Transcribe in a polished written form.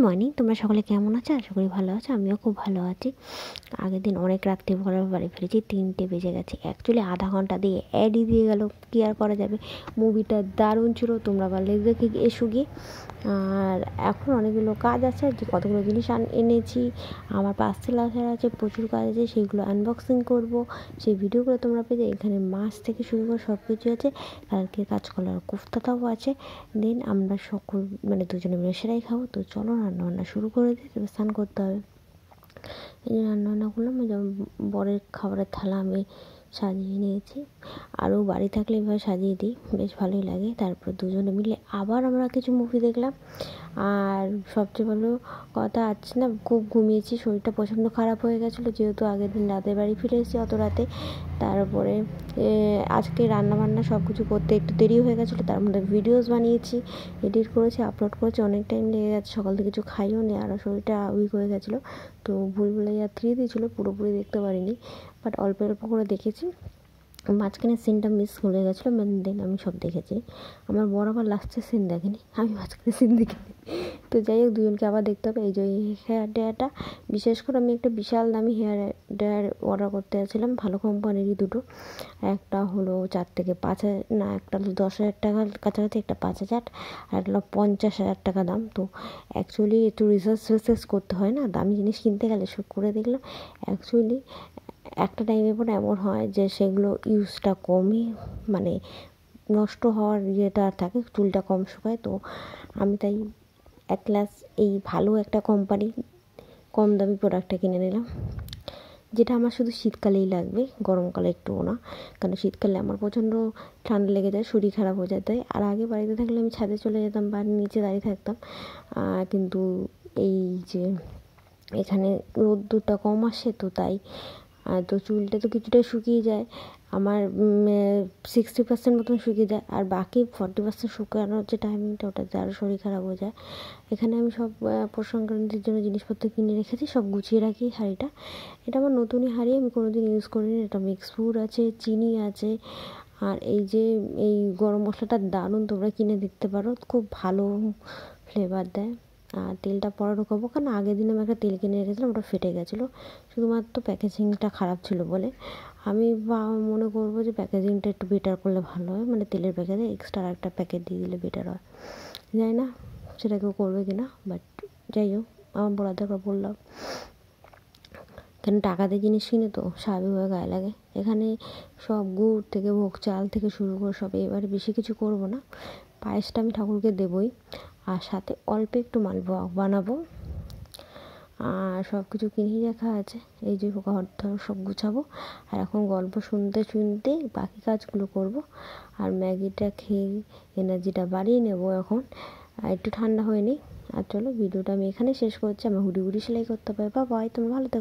Morning, তোমরা সকলে কেমন আছো? আশা করি ভালো আছো। আমিও খুব ভালো আছি। আগের দিন অনেক রাত্রে পরে বাড়ি ফিরেছি, 3টে বেজে গেছে। অ্যাকচুয়ালি আধা ঘন্টা দিয়ে অ্যাডই দিয়ে গেল, কী আর করা যাবে। মুভিটা দারুণ ছিল, তোমরা পারলে দেখে এসো গিয়ে। আর এখন অনেকগুলো কাজ আছে, যে কতগুলো জিনিস এনেছি, আমার পার্সেল আসার আছে, প্রচুর কাজ আছে, সেইগুলো আনবক্সিং করব। সেই ভিডিওগুলো তোমরা পেয়ে, এখানে মাছ থেকে শুরু করে সব কিছু আছে। কালকে কাঁচকলার কোফতাটাও আছে। দেন আমরা সকল দুজনে মিলে সেরাই খাবো। তো চলো রান্নাবান্না শুরু করে দিই, তবে স্নান করতে হবে। এই যে রান্নাবান্না করলাম, যেমন বরের খাবারের থালা আমি সাজিয়ে নিয়েছি। আরও বাড়ি থাকলে এভাবে সাজিয়ে দিই, বেশ ভালোই লাগে। তারপর দুজনে মিলে আবার আমরা কিছু মুভি দেখলাম। আর সবচেয়ে ভালো কথা, আছে না, খুব ঘুমিয়েছি, শরীরটা প্রচণ্ড খারাপ হয়ে গেছিলো, যেহেতু আগের দিন রাতে বাড়ি ফিরে এসেছি অত রাতে। তারপরে আজকে রান্নাবান্না সব কিছু করতে একটু দেরি হয়ে গেছিলো। তার মধ্যে ভিডিওস বানিয়েছি, এডিট করেছি, আপলোড করেছি, অনেক টাইম লেগে গেছে। সকাল থেকে কিছু খাইও নি, আরও শরীরটা উইক হয়ে গেছিলো। তো ভুলভুলাইয়া 3 দিয়েছিলো, পুরোপুরি দেখতে পারিনি, বাট অল্প অল্প করে দেখেছি। মাঝখানে সিনটা মিস হয়ে গেছিলো, দেন আমি সব দেখেছি। আমার বড় আবার লাস্টের সিন দেখেনি, আমি মাঝখানে সিন দেখিনি। তো যাই হোক, দুজনকে আবার দেখতে হবে। এই যে হেয়ার ড্রায়ারটা, বিশেষ করে আমি একটা বিশাল দামি হেয়ার ড্রায়ার অর্ডার করতে যাচ্ছিলাম, ভালো কোম্পানিরই দুটো। একটা হলো 4 থেকে 5 না, একটা হলো 10,000 টাকার কাছাকাছি, একটা 5,000, আর একটা 50,000 টাকা দাম। তো অ্যাকচুয়ালি একটু রিসার্চ করতে হয় না, দামি জিনিস কিনতে গেলে। সব করে দেখলাম অ্যাকচুয়ালি একটা টাইমের পর এমন হয় যে সেগুলো ইউজটা কমই, নষ্ট হওয়ার ইয়েটা থাকে, চুলটা কম শুকায়। তো আমি তাই অ্যাটলাস এই ভালো একটা কোম্পানি কম দামি প্রোডাক্টটা কিনে নিলাম, যেটা আমার শুধু শীতকালেই লাগবে, গরমকালে একটুও না। কারণ শীতকালে আমার প্রচণ্ড ঠান্ডা লেগে যায়, শরীর খারাপ হয়ে যায়। তাই আর আগে বাড়িতে থাকলে আমি ছাদে চলে যেতাম বা নিচে দাঁড়িয়ে থাকতাম, কিন্তু এই যে এখানে রোদ্দুরটা কম আসে, তো তাই তো চুলটা তো কিছুটা শুকিয়ে যায় আমার, 60% মতন শুকিয়ে যায়, আর বাকি 40% শুকানোর যে টাইমিংটা, ওটাতে আরও শরীর খারাপ হয়ে যায়। এখানে আমি সব পৌষ সংক্রান্তির জন্য জিনিসপত্র কিনে রেখেছি, সব গুছিয়ে রাখি। হাঁড়িটা, এটা আমার নতুনই হাঁড়ি, আমি কোনোদিন ইউজ করিনি। এটা মিক্স ফুড আছে, চিনি আছে, আর এই যে এই গরম মশলাটা দারুণ, তোমরা কিনে দেখতে পারো, খুব ভালো ফ্লেভার দেয়। আর তেলটা পরে ঢোকাবো, কারণ আগের দিন আমি একটা তেল কিনে রেখেছিলাম, ওটা ফেটে গেছিলো, শুধুমাত্র প্যাকেজিংটা খারাপ ছিল বলে। আমি মনে করবো যে প্যাকেজিংটা একটু বেটার করলে ভালো হয়, তেলের প্যাকেটে এক্সট্রা একটা প্যাকেট দিয়ে দিলে বেটার হয়। জানি না সেটা কেউ করবে কি না, বাট যাই হোক, আমার বলার দরকার বললাম। কেন টাকা দিয়ে জিনিস কিনে তো স্বাভাবিকভাবে গায়ে লাগে। এখানে সব গুড় থেকে ভোগ চাল থেকে শুরু করে সব, এবারে বেশি কিছু করবো না, পায়েসটা আমি ঠাকুরকে দেবই, আর সাথে অল্প একটু মালপোয়া বানাবো। আর সব কিছু কিনেই রাখা আছে। এই যে ঘর ধর সব গুছাবো, আর এখন গল্প শুনতে শুনতে বাকি কাজগুলো করব। আর ম্যাগিটা খেয়ে এনার্জিটা বাড়িয়ে নেবো এখন, আর একটু ঠান্ডা হয়নি। আর চলো, ভিডিওটা আমি এখানে শেষ করছি। আমার হুডি সেলাই করতে হবে। বাই, তোমরা ভালো থাকো।